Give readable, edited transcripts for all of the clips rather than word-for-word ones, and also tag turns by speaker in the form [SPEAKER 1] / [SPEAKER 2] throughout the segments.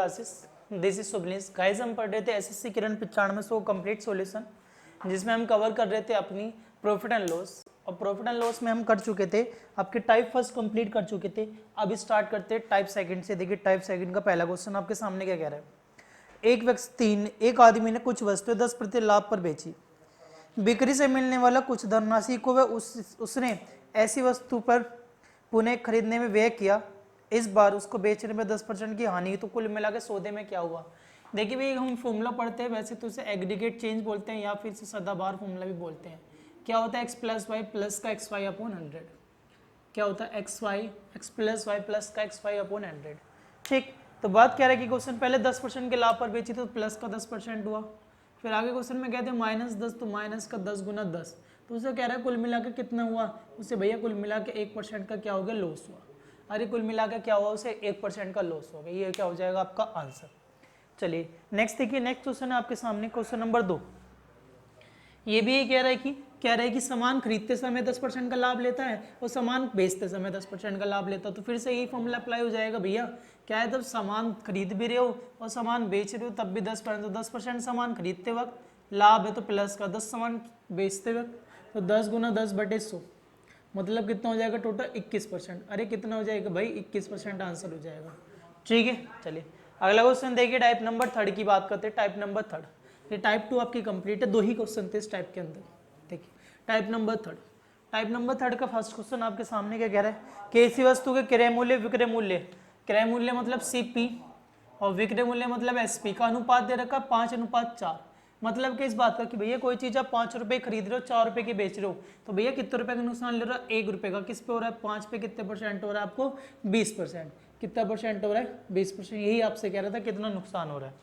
[SPEAKER 1] Classes, this is सुबलिंस। Guys हम पढ़ रहे थे एसएससी किरण 9500 कंप्लीट सॉल्यूशन, जिसमें हम कवर कर रहे थे अपनी प्रॉफिट एंड लॉस, और प्रॉफिट एंड लॉस में हम कर चुके थे आपके टाइप फर्स्ट कंप्लीट कर चुके थे। अब स्टार्ट करते हैं टाइप सेकंड से। देखिए टाइप सेकंड का पहला क्वेश्चन आपके सामने क्या कह रहा है। एक आदमी ने कुछ वस्तुएं 10% लाभ पर बेची। बिक्री से मिलने वाला कुछ धनराशि को वह उसने ऐसी वस्तु पर पुनः खरीदने में व्यय किया। इस बार उसको बेचने में 10% की हानि, तो कुल मिला के सौदे में क्या हुआ। देखिए भाई हम फॉर्मूला पढ़ते हैं, वैसे तो उसे एग्रीगेट चेंज बोलते हैं या फिर सदाबहार फॉर्मूला भी बोलते हैं। क्या होता है एक्स प्लस वाई प्लस का एक्स वाई अपॉन 100। क्या होता है एक्स प्लस वाई प्लस का एक्स वाई अपॉन 100। ठीक, तो बात क्या है कि क्वेश्चन पहले 10% के लाभ पर बेची तो प्लस का 10% हुआ। फिर आगे क्वेश्चन में कहते हैं -10, तो माइनस का 10 गुना 10, तो उसे कह रहा है कुल मिला के कितना हुआ। उसे भैया कुल मिला के 1% का क्या हो गया, लॉस हुआ। अरे कुल मिला के क्या हुआ, उसे 1% का लॉस हो गया। ये क्या हो जाएगा आपका आंसर। चलिए नेक्स्ट देखिए, नेक्स्ट क्वेश्चन है आपके सामने, क्वेश्चन नंबर 2। ये भी ये कह रहा है कि सामान खरीदते समय 10% का लाभ लेता है और सामान बेचते समय 10% का लाभ लेता है। तो फिर से यही फॉर्मूला अप्लाई हो जाएगा भैया। क्या है, तब सामान खरीद भी रहे हो और सामान बेच रहे हो तब भी 10%, तो 10% सामान खरीदते वक्त लाभ है तो प्लस का 10 सामान बेचते वक्त, तो 10 गुना 10/100, मतलब कितना हो जाएगा टोटल 21%। अरे कितना हो जाएगा भाई, 21% आंसर हो जाएगा। ठीक है, चलिए अगला क्वेश्चन देखिए, टाइप नंबर 3 की बात करते हैं। टाइप नंबर 3, ये टाइप 2 आपकी कंप्लीट है, 2 ही क्वेश्चन थे इस टाइप के अंदर। देखिए टाइप नंबर 3, टाइप नंबर 3 का फर्स्ट क्वेश्चन आपके सामने क्या कह रहा है कि किसी वस्तु के क्रय मूल्य विक्रय मूल्य, क्रय मूल्य मतलब सीपी और विक्रय मूल्य मतलब एसपी का अनुपात दे रखा 5:4। मतलब कि इस बात का कि भैया कोई चीज आप 5 रुपए खरीद रहे हो 4 रुपए की बेच रहे हो, तो भैया कितने रुपए का नुकसान ले रहा है, 1 रुपए का। किस पे हो रहा है, 5 पे कितने परसेंट हो रहा है आपको, 20%। कितना परसेंट हो रहा है, 20%। यही आपसे कह रहा था कितना नुकसान हो रहा है।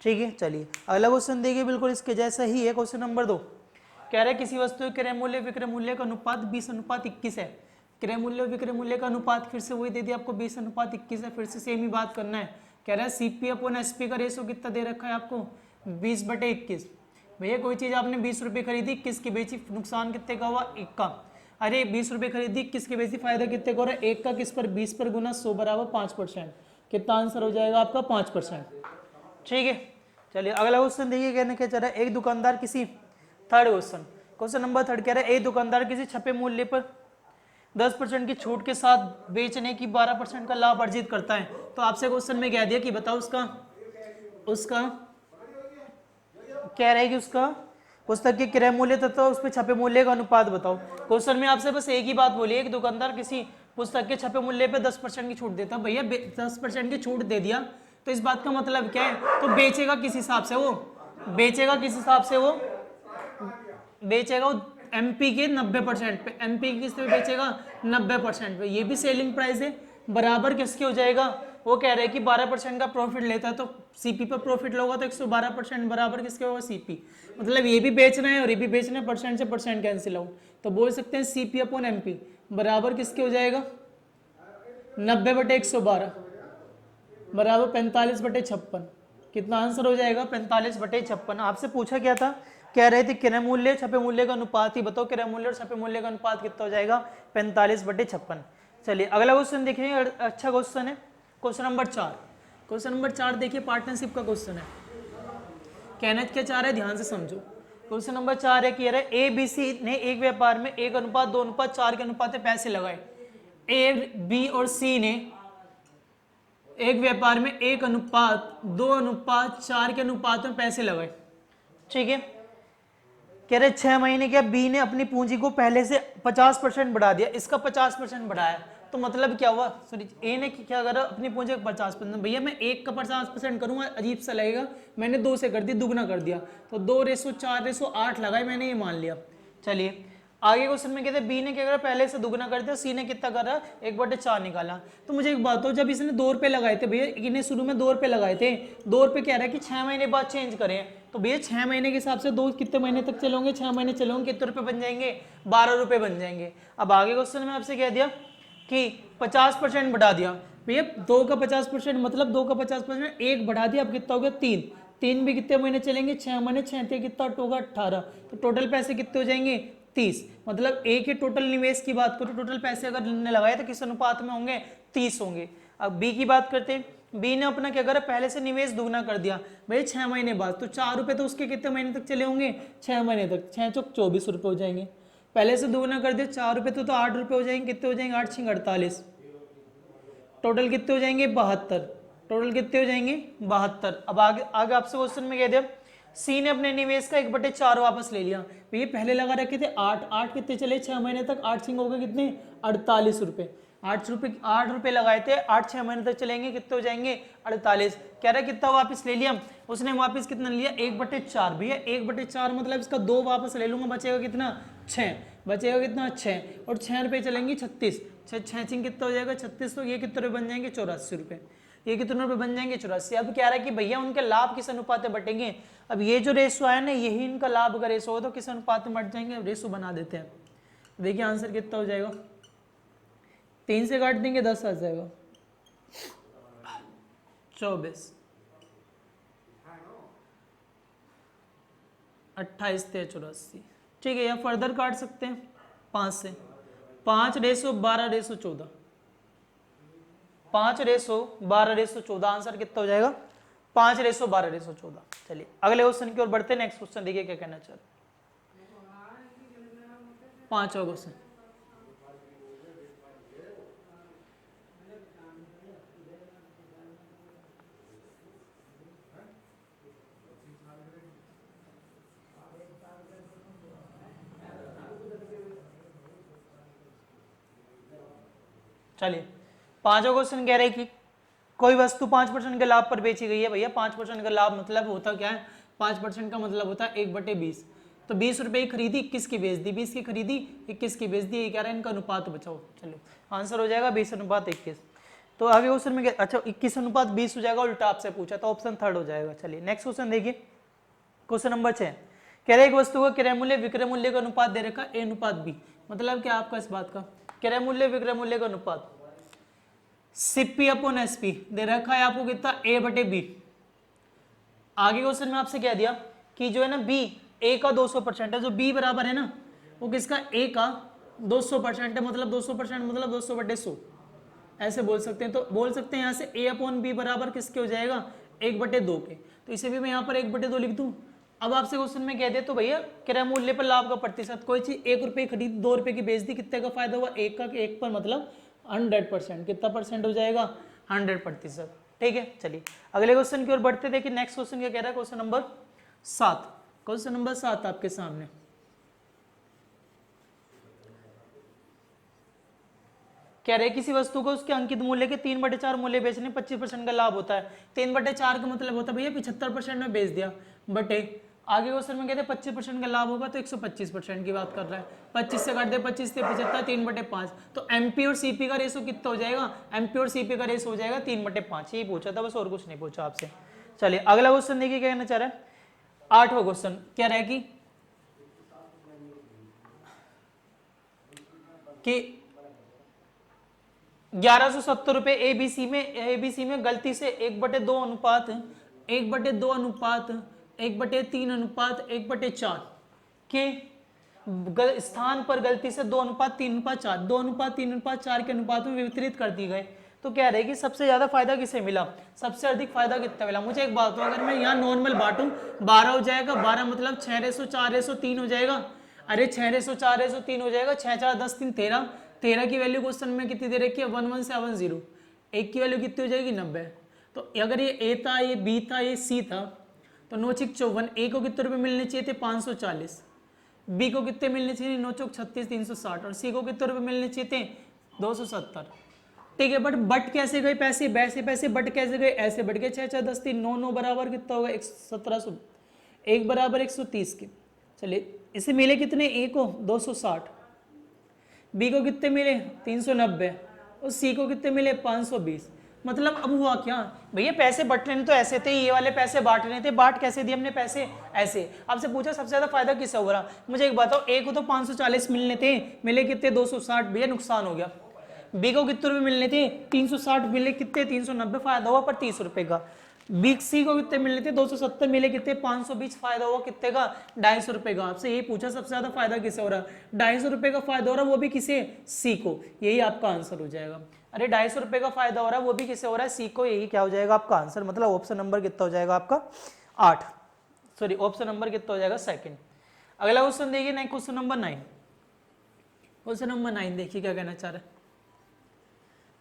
[SPEAKER 1] ठीक है, चलिए अगला क्वेश्चन देखिए, बिल्कुल इसके जैसा ही है। क्वेश्चन नंबर 2 कह रहा है किसी वस्तु के क्रय मूल्य विक्रय मूल्य का अनुपात 20:21 है। क्रय मूल्य विक्रय मूल्य का अनुपात फिर से वही दे दिया आपको, 20:21 है। फिर से सेम ही बात करना है। कह रहा है सीपी अपॉन एसपी का रेशो कितना दे रखा है आपको, 20/21। भैया कोई चीज आपने 20 रुपए खरीदी, 21 की बेची, नुकसान कितने का हुआ, 1 का। अरे 20 रुपए खरीदी, 21 की बेची, फायदा कितने का हो रहा है, 1 का। किस पर, 20 पर गुना 100 बराबर 5%। कितना आंसर हो जाएगा आपका, 5%। ठीक है, चलिए अगला क्वेश्चन देखिए, कहने क्या चाह रहा है, एक दुकानदार किसी, थर्ड क्वेश्चन, क्वेश्चन नंबर 3 कह रहा है एक दुकानदार किसी छपे मूल्य पर 10% की छूट के साथ बेचने की 12% का लाभ अर्जित करता है। तो आपसे क्वेश्चन में कह दिया कि बताओ उसका कह रहा है कि उसका पुस्तक के क्रय मूल्य तथा उस पर छपे मूल्य का अनुपात बताओ। क्वेश्चन में आपसे बस एक ही बात बोली है कि दुकानदार किसी पुस्तक के छपे मूल्य पे 10% की छूट देता है। भैया 10% की छूट दे दिया तो इस बात का मतलब क्या है, तो बेचेगा किस हिसाब से, वो बेचेगा किस हिसाब से, वो बेचेगा वो एमपी के 90% पे, एमपी किस पे बेचेगा, 90% पे। ये भी सेलिंग प्राइस है, बराबर किसके हो जाएगा, वो कह रहे हैं कि 12% का प्रॉफिट लेता है तो सीपी पर प्रॉफिट लोगा तो 112% बराबर किसके होगा, सीपी। मतलब ये भी बेचना है और ये भी बेचना है, परसेंट से परसेंट कैंसिल आउट, तो बोल सकते हैं सीपी अपॉन एमपी बराबर किसके हो जाएगा, 90/112 बराबर 45/56। कितना आंसर हो जाएगा, 45/56। आपसे पूछा क्या था, कह रहे थे क्रय मूल्य छपे मूल्य का अनुपात ही बताओ, क्रय मूल्य और छपे मूल्य का अनुपात कितना हो जाएगा, 45/56। चलिए अगला क्वेश्चन देखिए, अच्छा क्वेश्चन है, क्वेश्चन नंबर 4। क्वेश्चन नंबर 4 देखिए, पार्टनरशिप का क्वेश्चन है। कहना क्या चाह रहे हैं, ध्यान से समझो। क्वेश्चन नंबर 4 है कि ए बी सी ने एक व्यापार में 1:2:4 के अनुपात में पैसे लगाए। ए बी और सी ने एक व्यापार में 1:2:4 के अनुपात में पैसे लगाए। ठीक है, कह रहे 6 महीने क्या, बी ने अपनी पूंजी को पहले से 50% बढ़ा दिया, इसका 50% बढ़ाया, तो मतलब क्या हुआ, सॉरी ए ने क्या करा, अपनी पूंजी का 50%। भैया मैं 1 का 50% करूंगा अजीब सा लगेगा, मैंने 2 से कर दी, दुगना कर दिया, तो 2:4:8 लगाए मैंने, ये मान लिया। चलिए आगे क्वेश्चन में कहते हैं बी ने क्या करा, पहले से दुगना कर दिया, सी ने कितना करा, 1/4 निकाला। तो मुझे एक बात हो, जब इसने 2 रुपए लगाए थे, भैया इन्हें शुरू में 2 रुपए लगाए थे, 2 रुपए कह रहा है कि 6 महीने बाद चेंज करें, तो भैया 6 महीने के हिसाब से 2 कितने महीने तक चलोगे, 6 महीने चलोगे, कितने रुपए बन जाएंगे, 12 रुपए बन जाएंगे। अब आगे क्वेश्चन में आपसे कह दिया कि 50% बढ़ा दिया, भैया 2 का 50% मतलब 2 का 50%, 1 बढ़ा दिया, अब कितना हो गया, 3 भी कितने महीने चलेंगे, 6 महीने, 6 कितना होगा, 18, तो टोटल पैसे कितने हो जाएंगे, 30। मतलब एक ही टोटल निवेश की बात करो, टोटल पैसे अगर लगाए तो किस अनुपात में होंगे, 30 होंगे। अब बी की बात करते हैं, बी ने अपना क्या करा, पहले से निवेश दुगना कर दिया भाई 6 महीने बाद, तो 4 रुपये तो उसके कितने महीने तक चले होंगे, 6 महीने तक, 6 चौक 24 रुपये हो जाएंगे। पहले से दुगना कर दिया 4 रुपये तो 8 रुपये हो जाएंगे, कितने हो जाएंगे 8 6 48, टोटल कितने हो जाएंगे 72, टोटल कितने हो जाएंगे 72। अब आगे आगे आपसे क्वेश्चन में कह दिया सी ने अपने निवेश का 1/4 वापस ले लिया, ये पहले लगा रखे थे 8 कितने चले 6 महीने तक, 8 सिंह हो गए कितने 48 रुपये, 8 रुपये लगाए थे, 8 6 महीने तक चलेंगे, कितने हो जाएंगे 48। कह रहा है कितना वापस ले लिया, उसने वापस कितना लिया 1/4, भैया 1/4 मतलब इसका 2 वापस ले लूंगा, बचेगा कितना 6, बचेगा कितना 6, और 6 रुपये चलेंगे 36, 6 सिंह कितना हो जाएगा 36, तो ये कितने रुपये बन जाएंगे 84 रुपये, ये कितने रुपये बन जाएंगे 84। अब कह रहा है कि भैया उनके लाभ किस अनुपात में बटेंगे, अब ये जो रेशो है ना यही इनका लाभ का रेशो हो, तो किस अनुपात में बट जाएंगे, रेशो बना देते हैं। देखिए आंसर कितना हो जाएगा, 3 से काट देंगे 10 आ जाएगा 24, 28 × 84, ठीक है। या फर्दर काट सकते हैं 5 से, 5:12:14, 5:12:14, आंसर कितना हो जाएगा 5:12:14। चलिए अगले क्वेश्चन की ओर बढ़ते हैं। नेक्स्ट क्वेश्चन देखिए क्या कहना चाह रहे, 5वां क्वेश्चन, चलिए 5वां क्वेश्चन कह रहे हैं कि कोई वस्तु 5% के लाभ पर बेची गई है। भैया 5% का लाभ मतलब होता क्या है, 5% का मतलब होता है 1/20, तो 20 रुपये की खरीदी 21 की बेच दी, 20 की खरीदी 21 की बेच दी, ये कह रहा है इनका अनुपात बचाओ। चलो आंसर हो जाएगा 20:21। तो आगे क्वेश्चन में अच्छा 21:20 हो जाएगा, उल्टा आपसे पूछा तो ऑप्शन 3 हो जाएगा। चलिए नेक्स्ट क्वेश्चन देखिए, क्वेश्चन नंबर 6 कह रहे एक वस्तु का क्रय मूल्य विक्रय मूल्य का अनुपात दे रखा A:B, मतलब क्या आपका इस बात का, क्रय मूल्य विक्रय मूल्य का अनुपात CP/SP दे रखा है आपको कितना A/B। आगे क्वेश्चन में आपसे कह दिया कि जो है ना B A का 200% है, जो B बराबर है ना वो किसका A का 200% है, मतलब 200% मतलब 200/100 ऐसे बोल सकते हैं। तो बोल सकते हैं यहाँ से A/B बराबर किसके हो जाएगा 1/2 के, तो इसे भी मैं यहाँ पर 1/2 लिख दूँ। अब आपसे क्वेश्चन में कह दे तो भैया क्रय मूल्य पर लाभ का प्रतिशत, कोई चीज 1 रुपये खरीद 2 रुपये की बेच दी, कितने का फायदा हुआ 1 का, 1 पर मतलब 100%, कितना परसेंट हो जाएगा 100%, ठीक है। चलिए अगले क्वेश्चन की ओर बढ़ते, देखिए नेक्स्ट क्वेश्चन क्या कह रहा है, क्वेश्चन नंबर 7, क्वेश्चन नंबर 7 आपके सामने कह रहे किसी वस्तु को उसके अंकित मूल्य के 3/4 मूल्य बेचने 25% का लाभ होता है। 3/4 का मतलब होता है भैया 75% में बेच दिया, बटे आगे क्वेश्चन में कहते हैं 25% का लाभ होगा तो 125% की बात कर रहा है, 25 से काट दे 25 से 75, 3/5, तो MP और CP का रेशो कितना हो जाएगा, MP और CP का रेशो हो जाएगा 3/5, यही पूछा था बस, और कुछ नहीं पूछा आपसे। चलिए अगला क्वेश्चन देखिए क्या कहना चाह रहा है, 8वां क्वेश्चन क्या रहा है कि 1170 रुपए ABC में गलती से 1/2 अनुपात 1/2 अनुपात 1/3 अनुपात 1/4 के स्थान पर गलती से 2:3:4 2:3:4 के अनुपात में वितरित कर दी गए। तो कह रहे कि सबसे ज्यादा फायदा किसे मिला, सबसे अधिक फायदा कितना मिला। मुझे एक बात हो, अगर मैं यहाँ नॉर्मल बांटूं 12 हो जाएगा, 12 मतलब 6:4:3 हो जाएगा, अरे 6:4:3 हो जाएगा, 6 4 10 3 13, 13 की वैल्यू क्वेश्चन में कितनी दे रखी है 1170, एक की वैल्यू कितनी हो जाएगी 90। तो अगर ये A था, ये B था, ये C था, तो 9 6 54, A को कितने रुपए मिलने चाहिए थे 540, B को कितने मिलने चाहिए 9 चौक 36 360, और C को कितने रुपए मिलने चाहिए थे 270, ठीक है। बट कैसे गए पैसे, वैसे पैसे बट कैसे गए, ऐसे बट गए, 6 6 10 3 9 9 बराबर कितना होगा 1700, 1 बराबर 130 के। चलिए इसे मिले कितने, A को 260, B को कितने मिले 390, और C को कितने मिले 520। मतलब अब हुआ क्या भैया, पैसे बट रहे तो ऐसे थे, ये वाले पैसे बांट रहे थे, बांट कैसे दिए हमने पैसे ऐसे। आपसे पूछा सबसे ज्यादा फायदा किससे हो रहा, मुझे एक बताओ, A को तो 540 मिलने थे, मिले कितने 260, भैया नुकसान हो गया। B को कितने रुपए मिलने थे 360, मिले कितने 390, फायदा हुआ पर 30 रुपए का। C को कितने मिलने थे 270, मिले कितने 520, फायदा हुआ कितने का 250 रुपए का। आपसे यही पूछा सबसे ज्यादा फायदा किसे हो रहा है, 250 रुपए का फायदा हो रहा है, वो भी किसे C को, यही आपका आंसर हो जाएगा। अरे 250 रुपये का फायदा हो रहा है, वो भी किसे हो रहा है, सी को। यही क्या हो जाएगा आपका आंसर, मतलब ऑप्शन नंबर कितना हो जाएगा आपका 8, सॉरी ऑप्शन नंबर कितना हो जाएगा सेकंड। अगला क्वेश्चन देखिए, नहीं क्वेश्चन नंबर 9। क्वेश्चन नंबर 9 देखिए क्या कहना चाह रहा है।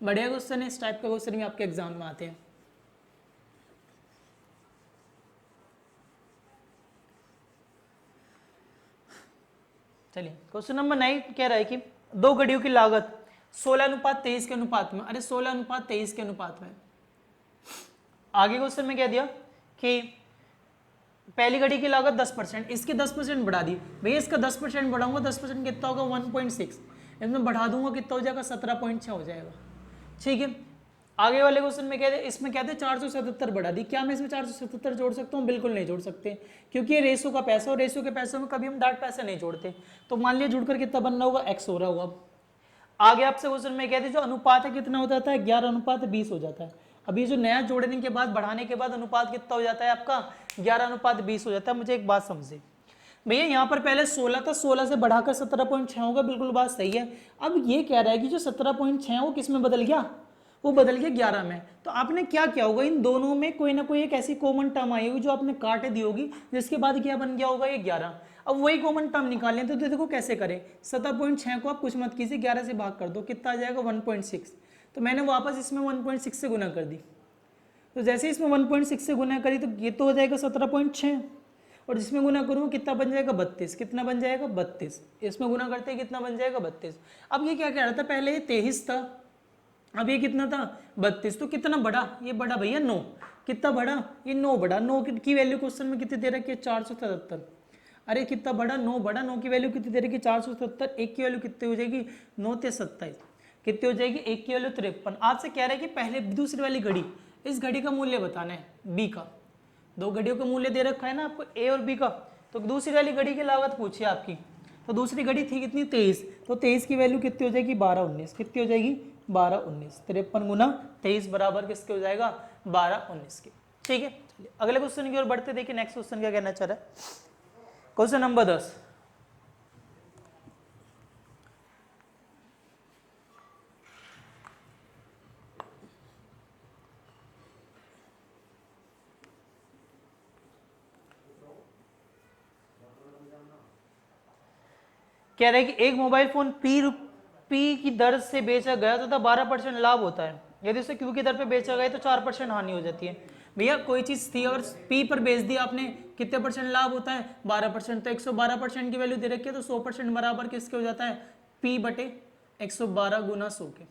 [SPEAKER 1] बढ़िया क्वेश्चन है, इस टाइप का क्वेश्चन भी आपके एग्जाम में आते हैं। चलिए क्वेश्चन नंबर 9 कह रहा है कि दो घड़ियों की लागत 16:23 के अनुपात में, अरे 16:23 के अनुपात में। आगे क्वेश्चन में क्या दिया कि पहली घड़ी की लागत 10%, इसकी 10% बढ़ा दी। भैया इसका 10% बढ़ाऊंगा, 10% कितना होगा 1.6, इसमें बढ़ा दूंगा कितना हो जाएगा 17.6 हो जाएगा। ठीक है, आगे वाले क्वेश्चन में कहते हैं, इसमें कहते हैं 477 बढ़ा दी। क्या मैं इसमें 477 जोड़ सकता हूँ? बिल्कुल नहीं जोड़ सकते, क्योंकि ये रेशो का पैसा, और रेशो के पैसों में कभी हम डायरेक्ट पैसे नहीं जोड़ते। तो मान लिया जुड़कर कितना बनना होगा, x हो रहा होगा। अब आगे आपसे क्वेश्चन में कहते हैं जो अनुपात है कितना हो जाता है, 11:20 हो जाता है। अभी जो नया जोड़ने के बाद, बढ़ाने के बाद अनुपात कितना हो जाता है आपका, 11:20 हो जाता है। मुझे एक बात समझे भैया, यहाँ पर पहले 16 था, 16 से बढ़ाकर 17.6 होगा, बिल्कुल बात सही है। अब ये कह रहा है कि जो 17.6 है वो किस में बदल गया, वो बदल गया 11 में। तो आपने क्या किया होगा, इन दोनों में कोई ना कोई एक ऐसी कॉमन टर्म आई होगी जो आपने काट दी होगी, जिसके बाद क्या बन गया होगा ये 11। अब वही कॉमन टर्म निकालें तो देखो कैसे करें। 17.6 को आप कुछ मत कीजिए, 11 से भाग कर दो, कितना आ जाएगा 1.6। तो मैंने वापस इसमें 1.6 से गुना कर दी। तो जैसे इसमें 1.6 से गुना करी तो ये तो हो जाएगा 17.6, और जिसमें गुना करूँ कितना बन जाएगा 32। कितना बन जाएगा 32, इसमें गुना करते हैं कितना बन जाएगा 32। अब ये क्या कह रहा था, पहले ये 23 था, अब ये कितना था 32। तो कितना बढ़ा, ये बढ़ा भैया 9। कितना बढ़ा, ये 9 बढ़ा। 9 की वैल्यू क्वेश्चन में कितनी दे रखी है 477। अरे कितना बढ़ा, 9 बढ़ा। 9 की वैल्यू कितनी दे रखी है 477। एक की वैल्यू कितनी हो जाएगी 9 ते 27, कितनी हो जाएगी, एक की वैल्यू 53। आपसे कह रहा है कि पहले दूसरी वाली घड़ी, इस घड़ी का मूल्य बताना है, बी का। दो घड़ियों का मूल्य दे रखा है ना आपको, ए और बी का। तो दूसरी वाली घड़ी की लागत पूछी आपकी, तो दूसरी घड़ी थी कितनी 23, तो 23 की वैल्यू कितनी हो जाएगी 12:19। कितनी हो जाएगी 12:19। 53 गुना 23 बराबर किसके हो जाएगा 12:19 के। ठीक है, चलिए अगले क्वेश्चन की ओर बढ़ते, देखिए नेक्स्ट क्वेश्चन क्या कहना चाह रहा है। क्वेश्चन नंबर 10, कह रहे हैं कि एक मोबाइल फोन पी की दर से बेचा गया तथा 12% लाभ होता है। यदि उसे क्यू की दर पे बेचा गया तो 4% हानि हो जाती है। भैया कोई चीज थी और पी पर बेच दी आपने, कितने परसेंट लाभ होता है 12%। तो 112% की वैल्यू दे रखी है, तो 100% बराबर किसके हो जाता है पी बटे 112 गुना 100 के।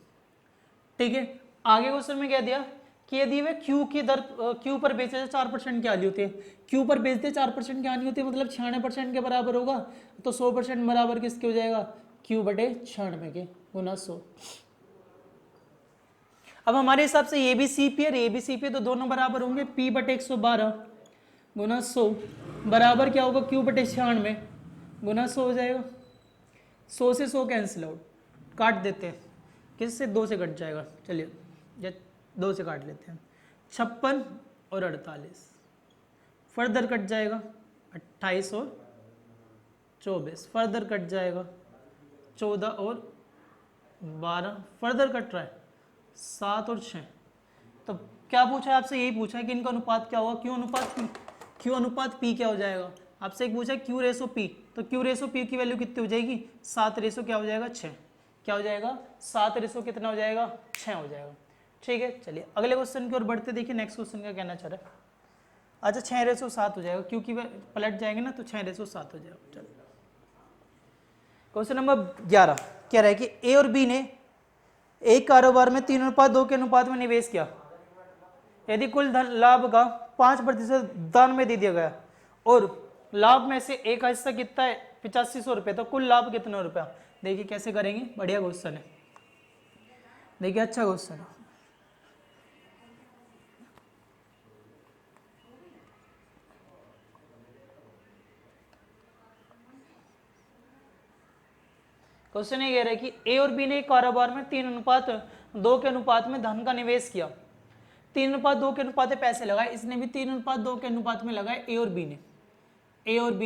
[SPEAKER 1] ठीक है, आगे क्वेश्चन में क्या दिया कि यदि वे क्यू की दर, क्यू पर बेचे तो 4% की हानि होती है। क्यू पर बेचते 4% की हानि होती है, मतलब 96% के बराबर होगा। तो 100% बराबर किसके हो जाएगा क्यू बटे 96 के गुना 100। अब हमारे हिसाब से ये भी सी पी और ये भी सी पी, तो दोनों बराबर होंगे। पी बटे 112 गुना 100 बराबर क्या होगा क्यू बटे 96 गुना 100 हो जाएगा। 100 से 100 कैंसिल आउट, काट देते हैं, किससे 2 से कट जाएगा। चलिए या 2 से काट लेते हैं, 56 और 48 फर्दर कट जाएगा, 28 और 24 फर्दर कट जाएगा, 14 और 12 फर्दर कट रहा है, 7 और 6। तो क्या पूछा है आपसे, यही पूछा है कि इनका अनुपात क्या होगा, क्यू अनुपात पी क्या हो जाएगा। आपसे एक पूछा है क्यू रेसो पी, तो क्यू रेसो पी की वैल्यू कितनी हो जाएगी 7 रेसो क्या हो जाएगा 6। क्या हो जाएगा 7 रेसो कितना हो जाएगा 6 हो जाएगा। ठीक है, चलिए अगले क्वेश्चन की ओर बढ़ते, देखिए नेक्स्ट क्वेश्चन क्या कहना चाह रहा है। अच्छा 6:7 हो जाएगा, क्योंकि वह पलट जाएंगे ना, तो 6:7 हो जाएगा। चलो क्वेश्चन नंबर 11 कह रहा है कि ए और बी ने एक कारोबार में 3:2 के अनुपात में निवेश किया। यदि कुल धन लाभ का 5% दान में दे दिया गया और लाभ में से एक का हिस्सा कितना है 8500 रुपये, तो कुल लाभ कितना रुपया। देखिए कैसे करेंगे, बढ़िया क्वेश्चन है, देखिए अच्छा क्वेश्चन है। क्वेश्चन ये कह रहा है कि ए और बी ने एक कारोबार में 3:2 के अनुपात में धन का निवेश किया। 3:2 के अनुपात में पैसे लगाए, इसने भी 3:2 के अनुपात में लगाए। ए और बी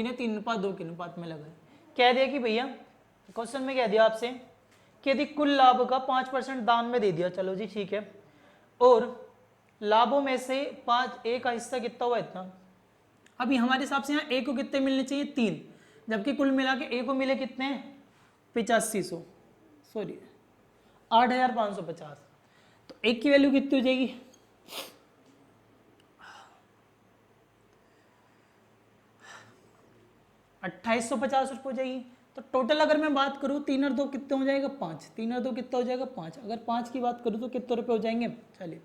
[SPEAKER 1] ने 3:2 के अनुपात में लगाए। कह दिया कि भैया क्वेश्चन में कह दिया आपसे कि यदि कुल लाभ का 5% दान में दे दिया, चलो जी ठीक है, और लाभों में से 5 ए का हिस्सा कितना हुआ इतना। अभी हमारे हिसाब से यहाँ ए को कितने मिलने चाहिए 3, जबकि कुल मिला के ए को मिले कितने 8500, सॉरी 8550। तो एक की वैल्यू कितनी हो जाएगी 2850 रुपये हो जाएगी। तो टोटल अगर मैं बात करूँ 3 और 2 कितने हो जाएगा 5, 3 और 2 कितना हो जाएगा 5। अगर 5 की बात करूँ तो कितने रुपए हो जाएंगे, चलिए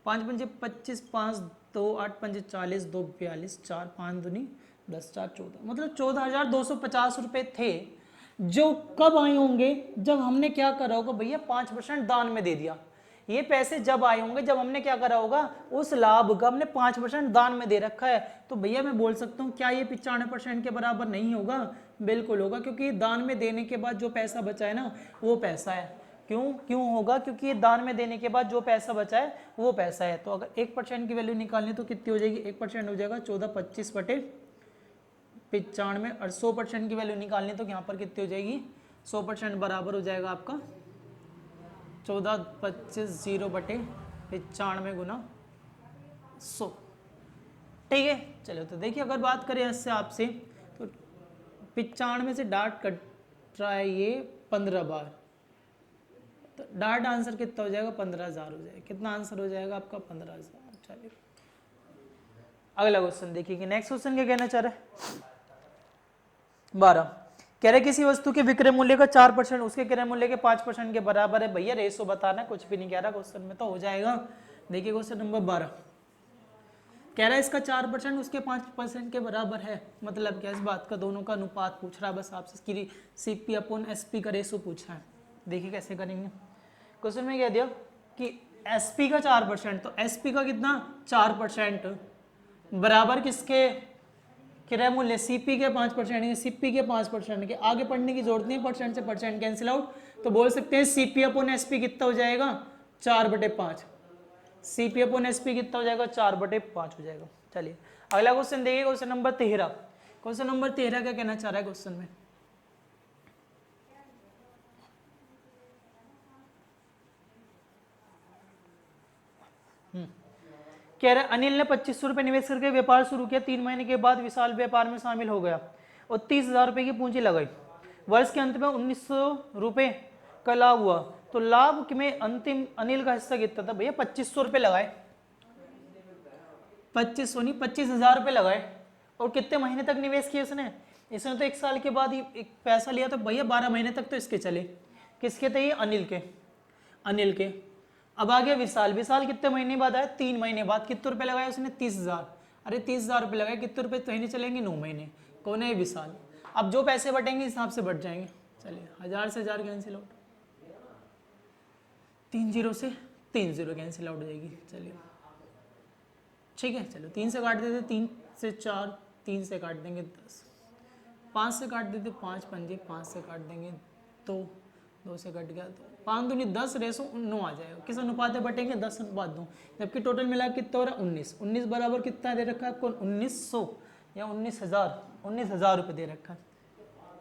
[SPEAKER 1] 5 पंजे 25, 5 2 8 पंजे 40, 2 42, 4 5 दूनी 10, 4 14, मतलब 14,250 रुपये थे, जो कब आए होंगे जब हमने क्या करा होगा भैया 5% दान में दे दिया। ये पैसे जब आए होंगे जब हमने क्या करा होगा, उस लाभ का हमने 5% दान में दे रखा है। तो भैया मैं बोल सकता हूँ क्या ये 95% के बराबर नहीं होगा, बिल्कुल होगा, क्योंकि दान में देने के बाद जो पैसा बचा है ना वो पैसा है। क्यों होगा, क्योंकि दान में देने के बाद जो पैसा बचा है वो पैसा है। तो अगर 1% की वैल्यू निकालनी तो कितनी हो जाएगी, 1% हो जाएगा 1425/95, और 100% की वैल्यू निकालनी तो यहाँ पर कितनी हो जाएगी 100% बराबर हो जाएगा आपका 1425/95 गुना 100। ठीक है, चलो तो देखिए अगर बात करें इससे आपसे तो 95 से डार्ट कट रहा है ये 15 बार, तो डार्ट आंसर कितना हो जाएगा 15,000 हो जाएगा। कितना आंसर हो जाएगा आपका 15,000। चलिए अगला क्वेश्चन देखिए, नेक्स्ट क्वेश्चन क्या कहना चाह रहा है 12, कह रहे किसी वस्तु के विक्रय मूल्य का 4% उसके क्रय मूल्य के 5% के बराबर है। भैया रेशो बताना है, कुछ भी नहीं कह रहा क्वेश्चन में, तो हो जाएगा। देखिए क्वेश्चन नंबर 12 कह रहा है इसका 4% उसके 5% के बराबर है, मतलब क्या इस बात का दोनों का अनुपात पूछ रहा है, बस आपसे इसकी CP/SP का रेशो पूछा है। देखिए कैसे करेंगे, क्वेश्चन में कह दिया कि SP का 4%, तो SP का कितना 4% बराबर किसके क्रय मूल्य CP के 5%, CP के 5% के। आगे पढ़ने की जरूरत नहीं, परसेंट से परसेंट कैंसिल आउट, तो बोल सकते हैं CP/SP कितना हो जाएगा 4/5। CP/SP कितना हो जाएगा 4/5 हो जाएगा। चलिए अगला क्वेश्चन देखिए, क्वेश्चन नंबर 13। क्वेश्चन नंबर 13 क्या कहना चाह रहा है क्वेश्चन में, कह रहे अनिल ने 2500 रुपए निवेश करके व्यापार शुरू किया, 3 महीने के बाद विशाल व्यापार में शामिल हो गया और 30,000 रुपए की पूंजी लगाई। वर्ष के अंत में 1900 रुपए का लाभ हुआ, तो लाभ में अंतिम अनिल का हिस्सा कितना था भैया 2500 रुपए लगाए, 2500 नहीं 25,000 रुपए लगाए, और कितने महीने तक निवेश किया इसने तो 1 साल के बाद ही एक पैसा लिया, तो भैया 12 महीने तक तो इसके चले। किसके थे ये अनिल के। अब आ गया विशाल कितने महीने बाद आया 3 महीने बाद। कितने रुपए लगाए उसने 30,000, अरे 30,000 रुपए लगाए, कितने रुपए तो नहीं चलेंगे 9 महीने। कौन है विशाल। अब जो पैसे बटेंगे हिसाब से बढ़ जाएंगे। चलिए 1000 से 1000 कैंसिल आउट, 3 0 से 3 0 कैंसिल आउट हो जाएगी। चलिए ठीक है, चलो 3 से काट देते 3 से 4, 3 से काट देंगे 10, 5 से काट देते 5 पंजे, 5 से काट देंगे 2 से कट गया तो 5 दूनी 10 रेशो 9 आ जाएगा। किस अनुपात में बटेंगे 10 अनुपात 2, जबकि टोटल मिला कितना हो रहा है 19 बराबर कितना दे रखा है आपको 1900 या 19,000 रुपये दे रखा है।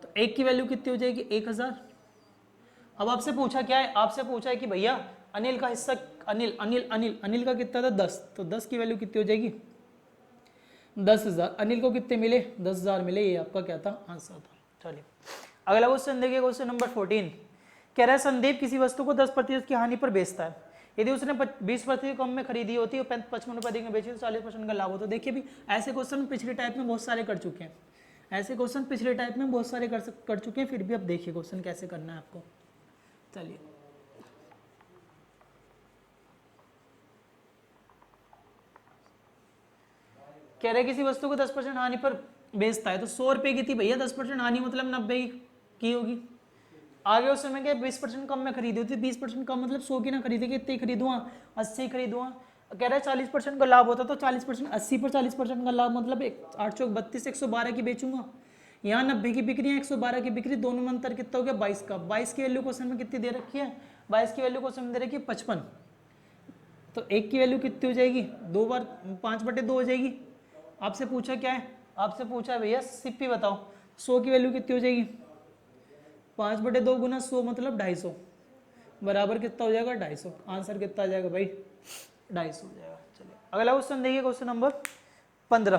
[SPEAKER 1] तो एक की वैल्यू कितनी हो जाएगी 1000। अब आपसे पूछा क्या है, आपसे पूछा है कि भैया अनिल का हिस्सा अनिल का कितना था 10, तो 10 की वैल्यू कितनी हो जाएगी 10,000। अनिल को कितने मिले 10,000 मिले, ये आपका क्या था आंसर था। चलिए अगला क्वेश्चन देखिए, क्वेश्चन नंबर 14 कह रहा है संदीप किसी वस्तु को 10% की हानि पर बेचता है। यदि उसने 20% कम में खरीदी होती है और 55 रुपए में बेची तो 40% का लाभ होता है। देखिए भी ऐसे क्वेश्चन पिछले टाइप में बहुत सारे कर चुके हैं, ऐसे क्वेश्चन पिछले टाइप में बहुत सारे कर चुके हैं, फिर भी अब देखिए क्वेश्चन कैसे करना है आपको। चलिए कह रहे किसी वस्तु को 10% हानि पर बेचता है, तो 100 रुपए की थी भैया, 10% हानि मतलब 90 की होगी। आगे उस समय क्या 20% कम में खरीदी होती, 20% कम मतलब 100 की ना खरीदे, कितनी खरीदूंगा 80 खरीदूंगा। कह रहा है 40% का लाभ होता तो 40% 80 पर 40% का लाभ मतलब 8 चौक 32 112 की बेचूंगा। यहाँ 90 की बिक्री है 112 की बिक्री, दोनों में अंतर कितना हो गया 22 का। 22 की वैल्यू क्वेश्चन में कितनी दे रखी है 22 की वैल्यू क्वेश्चन में दे रखी है 55, तो एक की वैल्यू कितनी हो जाएगी 2 बार 5/2 हो जाएगी। आपसे पूछा क्या है, आपसे पूछा भैया CP बताओ, 100 की वैल्यू कितनी हो जाएगी 5/2 गुना 100 मतलब 250 बराबर कितना हो जाएगा 250। आंसर कितना आ जाएगा भाई 250 हो जाएगा। चलिए अगला क्वेश्चन देखिए, क्वेश्चन नंबर 15।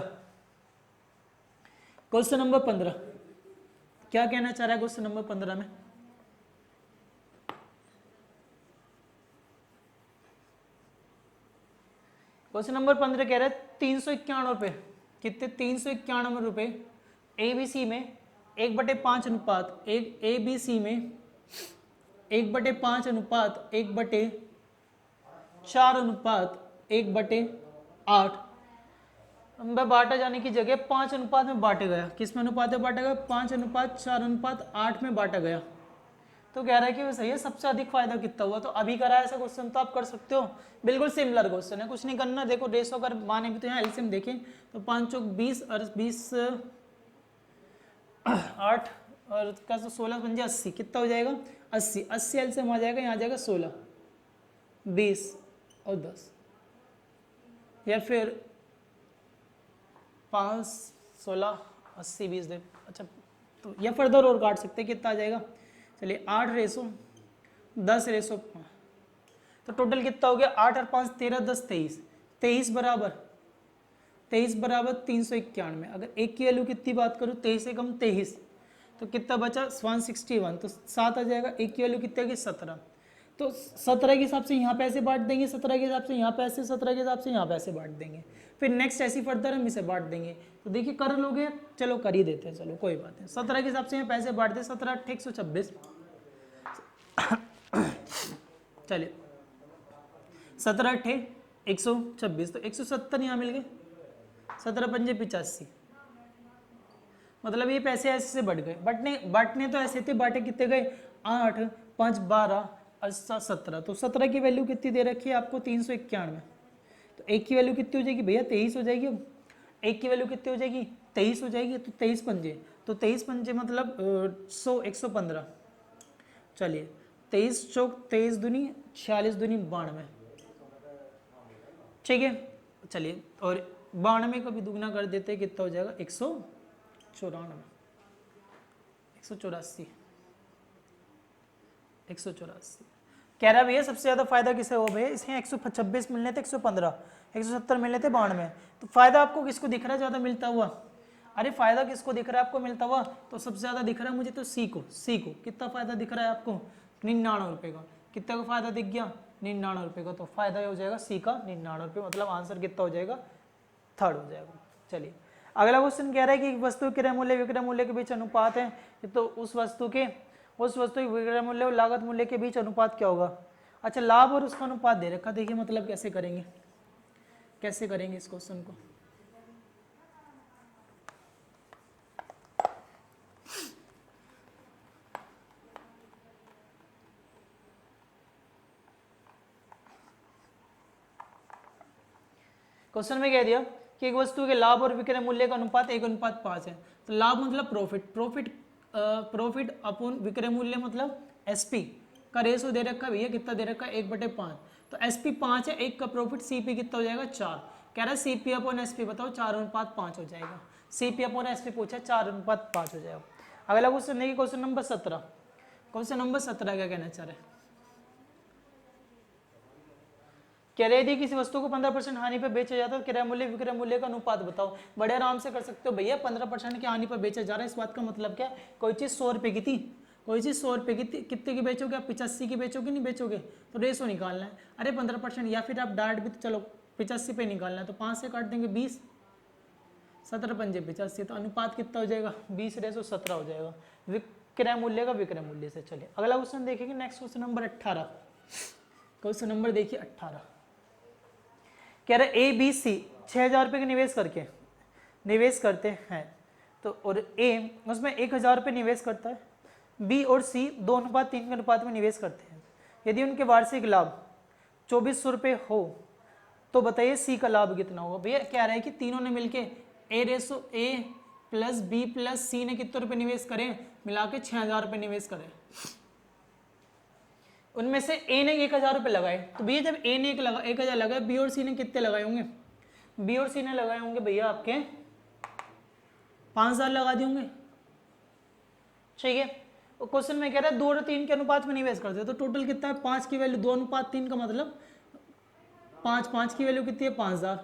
[SPEAKER 1] क्वेश्चन नंबर 15 क्या कहना चाह रहा है क्वेश्चन नंबर 15 में? क्वेश्चन नंबर 15 कह रहा है 391 रुपये, कितने 391 रुपये ABC में 1/5 अनुपात एक ABC में 1/5 अनुपात 1/4 अनुपात 1/8 में बांटा जाने की जगह 5 अनुपात में बांटा गया। किस में अनुपात में बांटा गया? 5:4:8 में बांटा गया। तो कह रहा है कि वो सही है, सबसे अधिक फायदा कितना हुआ? तो अभी करा ऐसा क्वेश्चन तो आप कर सकते हो, बिल्कुल सिमिलर क्वेश्चन है, कुछ नहीं करना। देखो रेशो अगर माने भी तो यहाँ एलसीएम देखें तो 5 चौक 20 और 20 8 और क्या 16 पंजे 80, कितना हो जाएगा 80। 80 एलसीएम आ जाएगा, यहाँ आ जाएगा 16 20 और 10, या फिर 5 16 80 20 दे। अच्छा तो या फर्दर और काट सकते हैं, कितना आ जाएगा? चलिए 8:10 तो टोटल कितना हो गया? 8 और 5 13 10 23 23 बराबर 391। अगर एक की वैल्यू कितनी बात करूँ 23 से कम 23 तो कितना बचा 161, तो 7 आ जाएगा। एक की वैल्यू कितनी होगी 17, तो 17 के हिसाब से यहाँ पे ऐसे बांट देंगे, 17 के हिसाब से यहाँ पे ऐसे, 17 के हिसाब से यहाँ पे ऐसे बांट देंगे, फिर नेक्स्ट ऐसी फर्दर हम इसे बांट देंगे। तो देखिए कर लोगे, चलो कर ही देते हैं, चलो कोई बात नहीं। 17 के हिसाब से यहाँ पैसे बांट दे, 17 8 126 चलिए 17 8 126 तो 170 यहाँ मिल गए, 17 पंजे 85, मतलब ये पैसे ऐसे से बढ़ गए। बटने तो ऐसे थे, बांटे कितने गए 8 5 12 और 17, तो 17 की वैल्यू कितनी दे रखी है आपको 391। तो एक की वैल्यू कितनी हो जाएगी भैया 23 हो जाएगी। अब एक की वैल्यू कितनी हो जाएगी 23 हो जाएगी, तो 23 पंजे, तो 23 पंजे मतलब 100 115। चलिए 23 चौक 23 दूनी 46 दूनी 92, ठीक है। चलिए और 92 को भी दुगना कर देते हैं, कितना हो जाएगा 194 184 184। कह रहा भैया सबसे ज्यादा फायदा किसे हो भैया? इसमें 126 मिलने थे 115, 170 मिलने थे 92, तो फायदा आपको किसको दिख रहा है ज्यादा मिलता हुआ? अरे फायदा किसको दिख रहा है आपको मिलता हुआ? तो सबसे ज्यादा दिख रहा है मुझे तो सी को। कितना फायदा दिख रहा है आपको 99 रुपए का। कितना का फायदा दिख गया 99 रुपए का, तो फायदा हो जाएगा सी का 99 रुपये, मतलब आंसर कितना हो जाएगा 3rd हो जाएगा। चलिए अगला क्वेश्चन कह रहा है कि वस्तु क्रय मूल्य विक्रय मूल्य के बीच अनुपात है, तो उस वस्तु के विक्रय मूल्य और लागत मूल्य के बीच अनुपात क्या होगा? अच्छा लाभ और उसका अनुपात दे रखा, देखिए मतलब कैसे करेंगे इस क्वेश्चन को। क्वेश्चन में कह दिया कि एक वस्तु के लाभ और विक्रय मूल्य का अनुपात 1:5 है। तो लाभ मतलब प्रॉफिट अपन विक्रय मूल्य मतलब एसपी का रेशो दे रखा है भैया, कितना दे रखा है 1/5। तो एसपी 5 है, एक का प्रॉफिट सीपी कितना हो जाएगा 4। कह रहा है सीपी अपॉन एसपी बताओ 4:5 हो जाएगा। सीपी अपॉन एसपी पूछा 4:5 हो जाएगा। अगला क्वेश्चन देखिए क्वेश्चन नंबर 17। क्वेश्चन नंबर 17 क्या कहना चाह रहे हैं? कह रहे यदि किसी वस्तु को 15% हानि पर बेचा जाता है तो क्रय मूल्य विक्रय मूल्य का अनुपात बताओ। बड़े आराम से कर सकते हो भैया, 15% की हानि पर बेचा जा रहा है, इस बात का मतलब क्या? कोई चीज़ 100 रुपये की थी, कोई चीज़ 100 रुपये की कितने की बेचोगे आप? 85 की बेचोगे नहीं बेचोगे? तो रेशो निकालना है। अरे 15%, या फिर आप डायरेक्ट भी तो चलो 85 पे निकालना है, तो 5 से काट देंगे 20, 17 पंजे 85, तो अनुपात कितना हो जाएगा 20:17 हो जाएगा विक्रय मूल्य का विक्रय मूल्य से। चलिए अगला क्वेश्चन देखेंगे, next question number 18। Question number देखिए 18। कह रहे ए बी सी 6,000 रुपये के निवेश करते हैं, तो और ए उसमें 1,000 रुपये निवेश करता है, बी और सी 2:3 के अनुपात में निवेश करते हैं। यदि उनके वार्षिक लाभ 2,400 रुपये हो तो बताइए सी का लाभ कितना होगा? भैया कह रहे हैं कि तीनों ने मिलके ए प्लस बी प्लस सी ने कितने रुपये निवेश करें? मिला के 6,000 रुपये निवेश करें। उनमें से ए ने 1,000 रुपये लगाए, तो भैया जब ए ने 1,000 लगाए, बी और सी ने कितने लगाए होंगे? बी और सी ने लगाए होंगे भैया आपके 5,000 लगा दिए होंगे, ठीक है। क्वेश्चन में कह रहा है 2 और 3 के अनुपात में निवेश करते हैं, तो टोटल कितना है 5 की वैल्यू 2:3 का मतलब 5 की वैल्यू कितनी है 5000,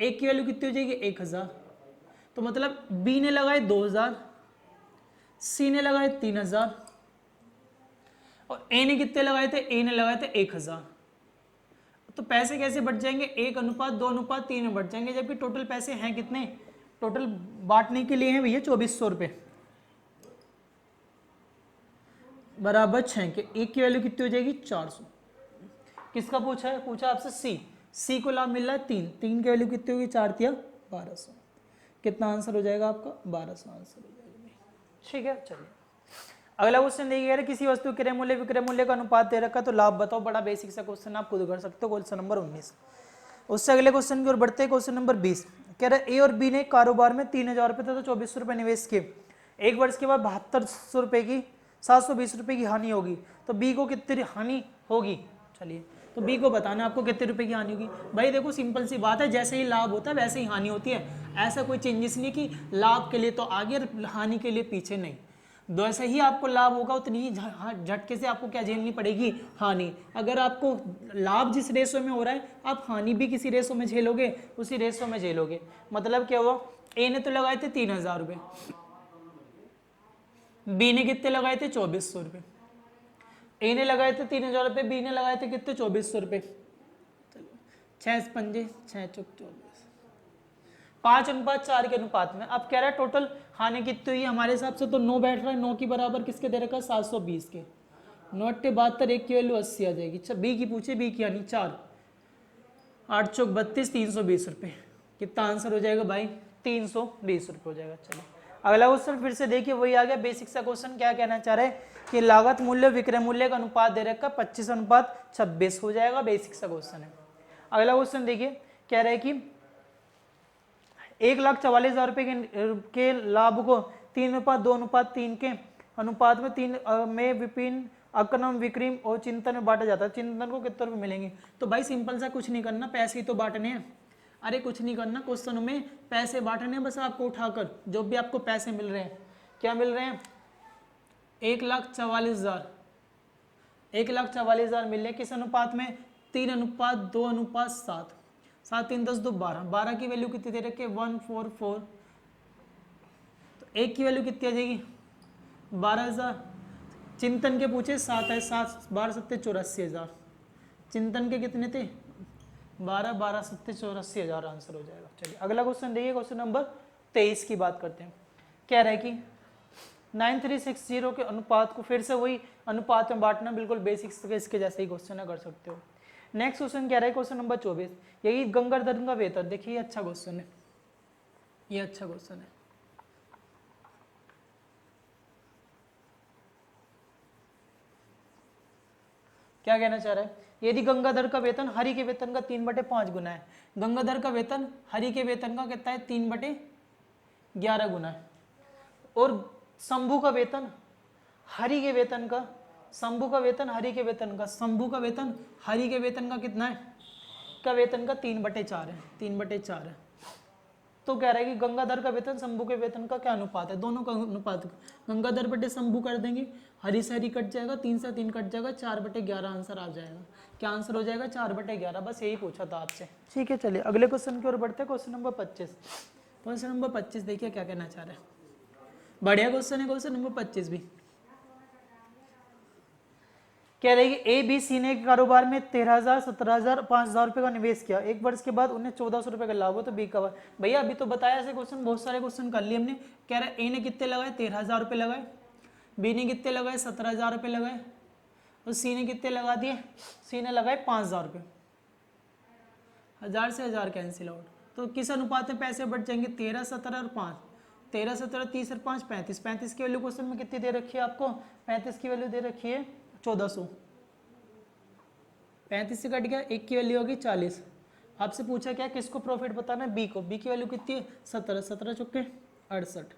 [SPEAKER 1] 1 की वैल्यू कितनी हो जाएगी 1000, तो मतलब बी ने लगाए 2000, सी ने लगाए 3000 और ए ने कितने लगाए थे, ए ने लगाए थे 1000। तो पैसे कैसे बढ़ जाएंगे 1:2:3 में बढ़ जाएंगे, जबकि टोटल पैसे हैं कितने, टोटल बांटने के लिए हैं भैया 2400 रुपये बराबर 6 के, एक की वैल्यू कितनी हो जाएगी 400। किसका पूछा है, पूछा आपसे सी को लाभ मिल रहा है 3 की वैल्यू कितनी होगी 4 × 1200, कितना आंसर हो जाएगा आपका 1200 आंसर हो जाएगा। ठीक है चलिए अगला क्वेश्चन देखिए, किसी वस्तु क्रय मूल्य विक्रय मूल्य का अनुपात दे रखा तो लाभ बताओ, बड़ा बेसिक सा क्वेश्चन आप खुद कर सकते हो, क्वेश्चन नंबर 19। उससे अगले क्वेश्चन की ओर बढ़ते हैं, क्वेश्चन नंबर 20 कह रहा है ए और बी ने कारोबार में 3000 रुपये तथा 2400 रुपये निवेश किए, एक वर्ष के बाद 7200 रुपये की 720 रुपये की हानि होगी, तो बी को कितनी हानि होगी, चलिए तो बी को बताना आपको कितने रुपए की हानि होगी। भाई देखो सिंपल सी बात है, जैसे ही लाभ होता है वैसे ही हानि होती है, ऐसा कोई चेंजेस नहीं कि लाभ के लिए तो आगे हानि के लिए पीछे, नहीं, जैसे ही आपको लाभ होगा उतनी ही झटके से आपको क्या झेलनी पड़ेगी, हानि। अगर आपको लाभ जिस रेशो में हो रहा है आप हानि भी किसी रेशो में झेलोगे, उसी रेशो में झेलोगे। मतलब क्या हुआ, ए ने तो लगाए थे 3000 रुपये, बी ने कितने लगाए थे 2400 रुपये, ए ने लगाए थे 3000 रुपये, बी ने लगाए थे कितने 2400 रुपये, 6×5 6 × 24, 5:4 के अनुपात में। अब कह रहा है टोटल हानि कितनी हुई हमारे हिसाब से तो 9 बैठ रहा है, 9 की बराबर किसके दे रखा है 720 के, 9×8 = 72, एक की वैल्यू 80 आ जाएगी। अच्छा बी की पूछे, बी की हानि 4, 8 × 32 320 रुपये, कितना आंसर हो जाएगा भाई 320 रुपये हो जाएगा। चलिए अगला क्वेश्चन फिर से देखिए, वही आ गया बेसिक सा क्वेश्चन, क्या कहना चाह रहे हैं कि लागत मूल्य विक्रय मूल्य का अनुपात दे रखा 25:26 हो जाएगा, बेसिक सा क्वेश्चन है। अगला क्वेश्चन देखिए, कह रहे हैं कि 1,44,000 रुपये के लाभ को 3:2:3 के अनुपात में 3 में विपिन अकनम विक्रम और चिंतन में बांटा जाता है, चिंतन को कितने रुपये मिलेंगे। तो भाई सिंपल सा कुछ नहीं करना, पैसे ही तो बांटने हैं, अरे कुछ नहीं करना, क्वेश्चन में पैसे बांटने हैं बस आपको उठाकर, जो भी आपको पैसे मिल रहे हैं, क्या मिल रहे हैं 1,44,000, 1,44,000 मिल रहे हैं किस अनुपात में 3:2:7, 7 3 10 2 12, 12 की वैल्यू कितनी दे रखी है 144, तो एक की वैल्यू कितनी आ जाएगी 12,000। चिंतन के पूछे 7 है, 7 12 7 84,000, चिंतन के कितने थे 12 12 7 84,000 आंसर हो जाएगा। चलिए अगला क्वेश्चन देखिए, क्वेश्चन नंबर 23 की बात करते हैं। कह रहा है कि 9360 के अनुपात को फिर से वही अनुपात में बांटना, बिल्कुल बेसिक्स के इसके जैसे ही क्वेश्चन है, कर सकते हो। नेक्स्ट क्वेश्चन कह रहा है क्वेश्चन नंबर 24, यही गंगाधर का वेतन, देखिए ये अच्छा क्वेश्चन है, ये अच्छा क्वेश्चन है। क्या कहना चाह रहा है, यदि गंगाधर का वेतन हरि के वेतन का 3/5 गुना है, गंगाधर का वेतन हरि के वेतन का कितना है 3/11 गुना है, और शंभू का वेतन हरि के वेतन का, शंभू का वेतन हरि के वेतन का, शंभू का वेतन हरि के वेतन का कितना है, का वेतन का 3/4 है, 3/4 है। तो कह रहा है कि गंगाधर का वेतन शंभू के वेतन का क्या अनुपात है, दोनों का अनुपात गंगाधर बटे शंभू कर देंगे, हरि से हरि कट जाएगा, 3 से 3 कट जाएगा, 4/11 आंसर आ जाएगा। क्या आंसर हो जाएगा 4/11, बस यही पूछा था आपसे। ठीक है चलिए अगले क्वेश्चन की ओर बढ़ते हैं, क्वेश्चन नंबर 25। क्वेश्चन नंबर 25 देखिए क्या कहना चाह रहे हैं, बढ़िया क्वेश्चन है क्वेश्चन नंबर 25 भी। कह रहे कि ए बी सी ने कारोबार में 13,000 17,000 5,000 रुपये का निवेश किया, एक वर्ष के बाद उन्हें 1,400 रुपये का लाभ हो, तो बी का भैया अभी तो बताया ऐसे क्वेश्चन, बहुत सारे क्वेश्चन कर लिए हमने। कह रहा है ए ने कितने लगाए 13,000 रुपये लगाए, बी ने कितने लगाए 17,000 रुपये लगाए, और सी ने कितने लगा दिए, सी ने लगाए 5,000 रुपये, 1000 से 1000 कैंसिल आउट, तो किस अनुपात में पैसे बढ़ जाएंगे 13 17 और 5, 13 17 30 और 5 35, 35 की वैल्यू क्वेश्चन में कितनी दे रखी है आपको, 35 की वैल्यू दे रखी है 1400, 35 से कट गया, एक की वैल्यू होगी 40। आपसे पूछा क्या किसको प्रॉफिट बताना है, बी को, बी की वैल्यू कितनी है 17, 17 चुके 68,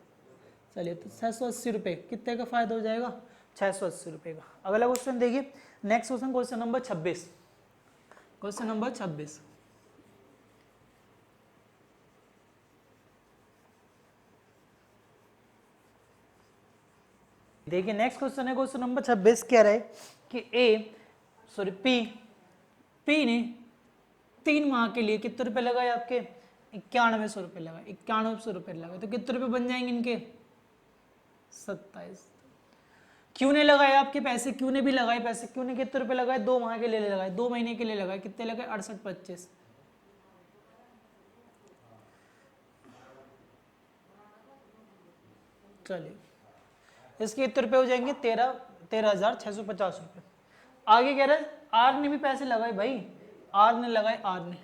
[SPEAKER 1] चलिए तो 680 रुपये, कितने का फायदा हो जाएगा 680 रुपये का। अगला क्वेश्चन देखिए, next question, question number 26, question number 26। देखिए नेक्स्ट क्वेश्चन है क्वेश्चन नंबर 26 कह रहा है कि पी ने 3 माह के लिए कितने रुपए लगाए आपके 9100 रुपए लगाए, 9100 रुपए लगाए, तो कितने रुपए बन जाएंगे इनके 27। क्यों ने लगाए आपके पैसे, क्यों ने भी लगाए पैसे, क्यों ने कितने रुपए लगाए 2 माह के लिए लगाए, 2 महीने के लिए लगाए, कितने लगाए 6825। चलिए इसके कितने रुपए हो जाएंगे 13,650 रुपए। आगे कह रहे हैं आर ने भी पैसे लगाए भाई, आर ने लगाए, आर ने,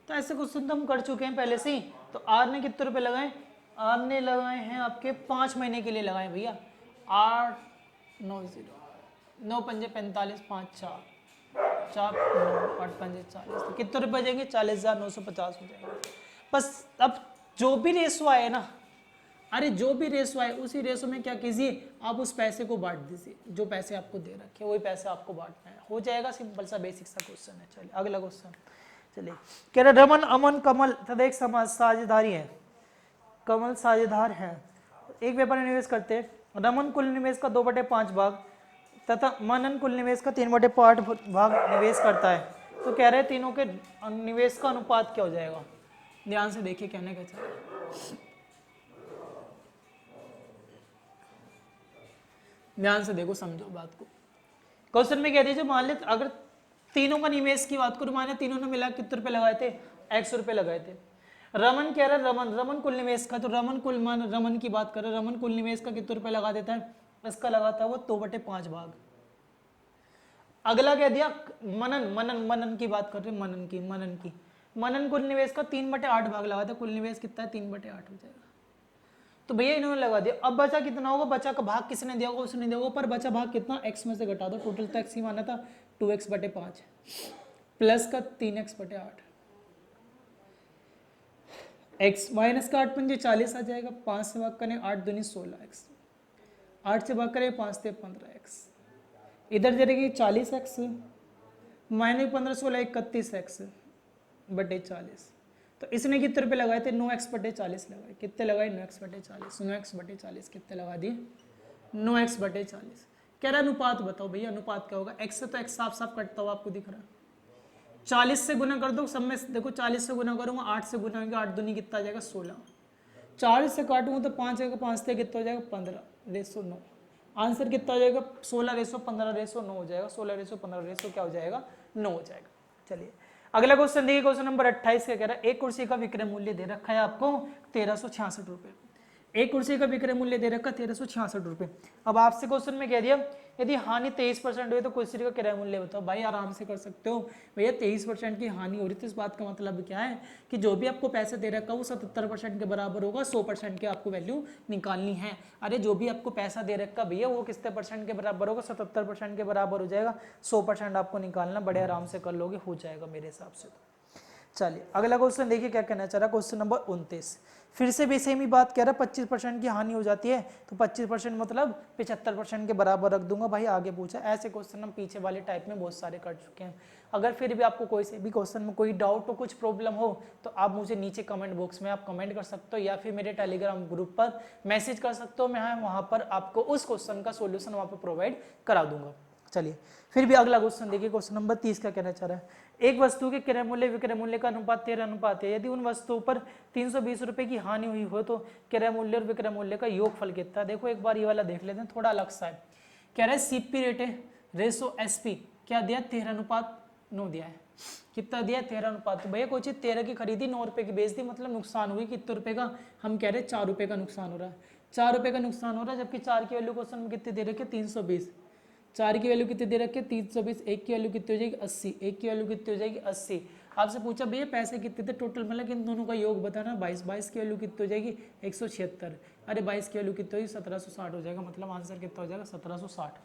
[SPEAKER 1] तो ऐसे क्वेश्चन तो हम कर चुके हैं पहले से ही। तो आर ने कितने रुपए लगाए, आर ने लगाए हैं आपके 5 महीने के लिए लगाए भैया, 8 9 पंजे 45 5 4 4 9 8 पंजे 40, तो कितने रुपए जाएंगे 40,950 हो जाएंगे। बस अब जो भी रेशो आए ना, अरे जो भी रेशो आए उसी रेशो में क्या कीजिए आप उस पैसे को बांट दीजिए, जो पैसे आपको दे रखे वही पैसे आपको बांटना है, हो जाएगा। सिंपल सा बेसिक सा क्वेश्चन है। चलिए अगला क्वेश्चन, चलिए कह रहे रमन अमन कमल तथा एक समाज साझेदारी है, कमल साझेदार है, एक व्यापार में निवेश करते हैं। रमन कुल निवेश का 2/5 भाग तथा मनन कुल निवेश का 3/5 भाग निवेश करता है, तो कह रहे हैं तीनों के निवेश का अनुपात क्या हो जाएगा। ध्यान से देखिए कहने का चाह रहा है, ध्यान से देखो समझो बात को। क्वेश्चन में कह दीजिए मान लेते अगर तीनों का निवेश की बात करूं, मान तीनों ने मिला कितने रुपए लगाए थे 100 रुपए लगाए थे। रमन कह रहा है रमन कुल निवेश का, तो रमन की बात कर रहे हैं, रमन कुल निवेश का कितने रुपए लगा देता है, इसका लगाता है वो 2/5 भाग। अगला कह दिया मनन की बात कर रहे हैं, मनन कुल निवेश का 3/8 भाग लगाता है, कुल निवेश कितना है 3/8 हो जाएगा। तो भैया इन्होंने लगा दिया, अब बचा कितना होगा, बचा का भाग किसने दिया होगा, उसने दिया होगा, पर बचा भाग कितना x में से घटा दो, टोटल तो x ही माना था 2x/5 प्लस का 3x/8, x माइनस का 8 पंजे 40 आ जाएगा, 5 से भाग करें 8 दूनी 16x, 8 से भाग करें 5 से 15x, इधर जाएगी 40x माइनस 15 16 31x बटे 40। तो इसने कितने रुपए लगाए थे 9x/40 लगाए, कितने लगाए 9x/40, 9x/40 कितने लगा दिए 9x/40। कह रहा अनुपात बताओ भैया, अनुपात क्या होगा, x से तो x साफ साफ कटता हुआ आपको दिख रहा है, 40 से गुना कर दो, सब में देखो 40 से गुना करूंगा 8 से गुना होगा, 8 दूनी कितना आ जाएगा 16, 40 से काटूंगा तो 5 आएगा, 5 से कितना हो जाएगा 15/9, आंसर कितना हो जाएगा 16/15/9 हो जाएगा, 16/15 क्या हो जाएगा 9 हो जाएगा। चलिए अगला क्वेश्चन देखिए, क्वेश्चन नंबर 28 का कह रहा है एक कुर्सी का विक्रय मूल्य दे रखा है आपको 1366 रुपए, एक कुर्सी का विक्रय मूल्य दे रखा 1366 रुपए। अब आपसे क्वेश्चन में कह दिया यदि हानि 23% हुई तो कुर्सी का किराया मूल्य बताओ। भाई आराम से कर सकते हो भैया, 23% की हानि हो रही थी, इस बात का मतलब क्या है कि जो भी आपको पैसे दे रखा है वो 77% के बराबर होगा, 100% की आपको वैल्यू निकालनी है। अरे जो भी आपको पैसा दे रखा भैया वो कितने परसेंट के बराबर होगा, 77% के बराबर हो जाएगा, 100% आपको निकालना, बड़े आराम से कर लोगे, हो जाएगा मेरे हिसाब से। चलिए अगला क्वेश्चन देखिए क्या कहना चाह रहा है, क्वेश्चन नंबर 29 फिर से भी सेम ही बात कह रहा है, 25% की हानि हो जाती है तो 25% मतलब 75% के बराबर रख दूंगा। भाई आगे पूछा, ऐसे क्वेश्चन हम पीछे वाले टाइप में बहुत सारे कर चुके हैं। अगर फिर भी आपको कोई से भी क्वेश्चन में कोई डाउट हो, कुछ प्रॉब्लम हो, तो आप मुझे नीचे कमेंट बॉक्स में आप कमेंट कर सकते हो या फिर मेरे टेलीग्राम ग्रुप पर मैसेज कर सकते हो, मैं वहाँ पर आपको उस क्वेश्चन का सोल्यूशन वहाँ पर प्रोवाइड करा दूंगा। चलिए फिर भी अगला क्वेश्चन देखिए, क्वेश्चन नंबर 30 का कहना चाह रहा है एक वस्तु के क्रय मूल्य विक्रय मूल्य का अनुपात 13 अनुपात है, यदि उन वस्तुओं पर 320 रुपए की हानि हुई हो तो क्रय मूल्य और विक्रय मूल्य का योगफल कितना है। देखो एक बार ये वाला देख लेते हैं, थोड़ा अलग सा है। कह रहा है सीपी रेट है रेसो एसपी क्या दिया 13:9 दिया है, कितना दिया 13 तो भैया कोई चीज 13 की खरीदी 9 रुपए की बेच दी, मतलब नुकसान हुई कितने रुपए का, हम कह रहे हैं 4 रुपए का नुकसान हो रहा है, 4 रुपए का नुकसान हो रहा है, जबकि 4 की वैल्यू क्वेश्चन में कितनी दे रखी है 320, 4 की वैल्यू कितनी दे रखी है 320, एक की वैल्यू कितनी हो जाएगी 80, एक की वैल्यू कितनी हो जाएगी 80। आपसे पूछा भैया पैसे कितने थे टोटल, मतलब इन दोनों का योग बताना, 22, 22 की वैल्यू कितनी हो जाएगी 176, अरे 22 की वैल्यू कितनी होगी 1760 हो जाएगा, मतलब आंसर कितना हो जाएगा 1760।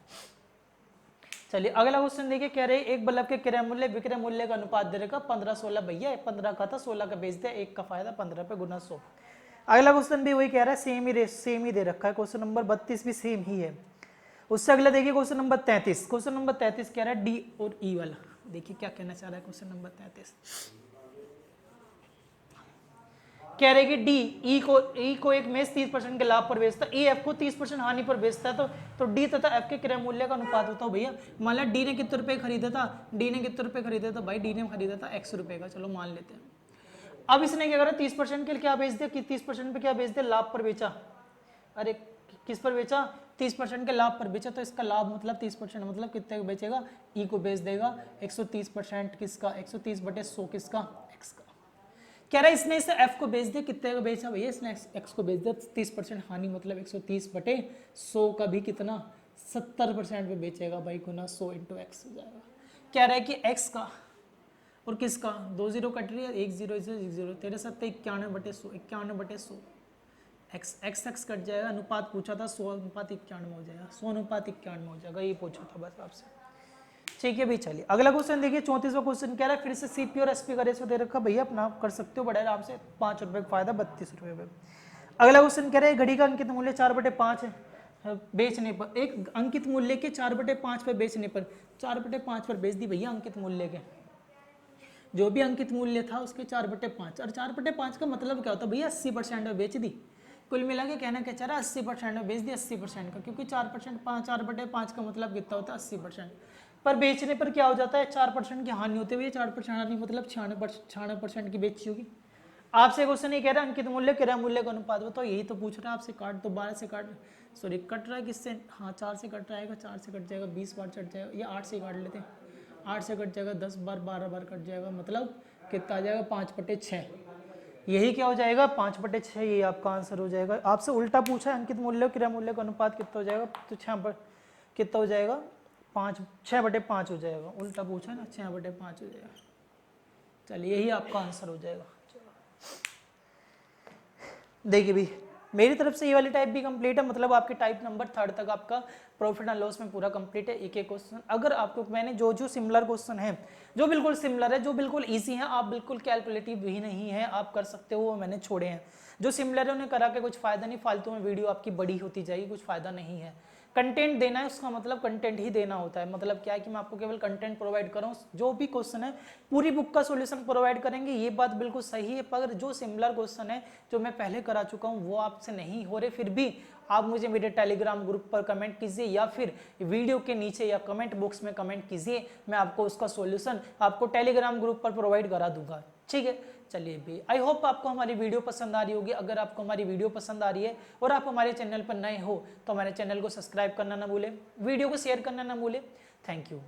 [SPEAKER 1] चलिए अगला क्वेश्चन देखिए, कह रहे एक बल्ब के क्रय मूल्य विक्रय मूल्य का अनुपात दे रखा 15-16, भैया 15 का था 16 का बेच दिया, एक का फायदा 15 पे गुना 100। अगला क्वेश्चन भी वही कह रहा है, सेम ही दे रखा है, क्वेश्चन नंबर 32 भी सेम ही है। उससे अगला देखिए क्वेश्चन नंबर 33, क्वेश्चन नंबर 33 कह रहा है डी और ई वाला, देखिए क्या कहना चाह रहा है क्वेश्चन नंबर 33। कह रहे कि डी ई को एक मेष 30% के लाभ पर बेचता है, ई एफ को 30% हानि पर बेचता है, तो डी तथा एफ के क्रय मूल्य का अनुपात होता है भैया। मान लिया डी ने कितने रुपए खरीदा था, डी ने कितने रुपए खरीदा था भाई, डी ने खरीदा था x रुपए का, चलो मान लेते हैं। अब इसने क्या करा, 30% के लिए क्या बेच दिया, कि 30% पे क्या बेच दिया, लाभ पर बेचा। अरे किस पर बेचा, 30% के लाभ पर बेचा, तो इसका लाभ मतलब 30% मतलब कितने को बेचेगा, ई को बेच देगा 130% किसका, 130/100 किसका, एक्स का। कह रहा है इसने इसे एफ को बेच दिया, कितने को बेचा भैया, इसने एक्स को बेच दिया 30% हानि मतलब 130/100 का भी कितना 70% पे बेचेगा भाई, गुना 100 × एक्स हो जाएगा। कह रहा है कि एक्स का और किसका, 2 0 कट रही है, 1 0 1 0, तेरे 7 91/100, 91/100 एक्स कट जाएगा, अनुपात पूछा था 100:91 हो जाएगा, 100:91 हो जाएगा, ये पूछा था बस आपसे। ठीक है भाई, चलिए अगला क्वेश्चन देखिए, 34वां क्वेश्चन कह रहा है फिर से सीपी और एसपी का रेशो दे रखा भैया, अपना आप कर सकते हो बड़े आराम से, 5 रुपए का फायदा 32 रुपए पे। अगला क्वेश्चन कह रहा है घड़ी का अंकित मूल्य 4/5 है, बेचने पर एक अंकित मूल्य के 4/5 पर बेचने पर 4/5 पर बेच दी भैया, अंकित मूल्य के जो भी अंकित मूल्य था उसके 4/5, और 4/5 का मतलब क्या होता है भैया, 80% में बेच दी। कुल मिला के कहना क्या चाह रहा है, 80% में बेच दिया, 80% का, क्योंकि 4% 4/5 का मतलब कितना होता है, 80%। पर बेचने पर क्या हो जाता है, 4% की हानि होती है, 4% हानि मतलब 96% की बेची होगी। आपसे क्वेश्चन ये कह रहा है अंकित मूल्य क्रय मूल्य का अनुपात बताओ, यही तो पूछ रहा है आपसे। काट तो 12 से काट, सॉरी कट रहा है किससे, हाँ 4 से कट जाएगा, 4 से कट जाएगा 20 बार कट जाएगा, या 8 से काट लेते हैं, 8 से कट जाएगा 10 बार, 12 बार कट जाएगा, मतलब कितना आ जाएगा 5/6। यही क्या हो जाएगा 5/6, ये आपका आंसर हो जाएगा। आपसे उल्टा पूछा है अंकित मूल्य क्रय मूल्य का अनुपात कितना हो जाएगा, तो 6 कितना हो जाएगा, 6/5 हो जाएगा, उल्टा पूछा है ना, 6/5 हो जाएगा। चलिए यही आपका आंसर हो जाएगा। देखिए भी मेरी तरफ से ये वाली टाइप भी कंप्लीट है, मतलब आपके टाइप नंबर 3 तक आपका प्रॉफिट एंड लॉस में पूरा कंप्लीट है। एक एक क्वेश्चन अगर आपको मैंने जो सिमिलर क्वेश्चन है, जो बिल्कुल सिमिलर है, जो बिल्कुल इजी है, आप बिल्कुल कैलकुलेटिव भी नहीं है, आप कर सकते हो, वो मैंने छोड़े हैं। जो सिमिलर है उन्हें करा के कुछ फायदा नहीं, फालतू में वीडियो आपकी बड़ी होती जाएगी, कुछ फायदा नहीं है। कंटेंट देना है, उसका मतलब कंटेंट ही देना होता है, मतलब क्या है कि मैं आपको केवल कंटेंट प्रोवाइड कर रहा हूँ, जो भी क्वेश्चन है पूरी बुक का सॉल्यूशन प्रोवाइड करेंगे, ये बात बिल्कुल सही है। पर जो सिमिलर क्वेश्चन है जो मैं पहले करा चुका हूँ वो आपसे नहीं हो रहे, फिर भी आप मुझे मेरे टेलीग्राम ग्रुप पर कमेंट कीजिए, या फिर वीडियो के नीचे या कमेंट बॉक्स में कमेंट कीजिए, मैं आपको उसका सॉल्यूशन आपको टेलीग्राम ग्रुप पर प्रोवाइड करा दूंगा। ठीक है, चलिए भी आई होप आपको हमारी वीडियो पसंद आ रही होगी। अगर आपको हमारी वीडियो पसंद आ रही है और आप हमारे चैनल पर नए हो तो हमारे चैनल को सब्सक्राइब करना ना भूलें, वीडियो को शेयर करना ना भूलें। Thank you.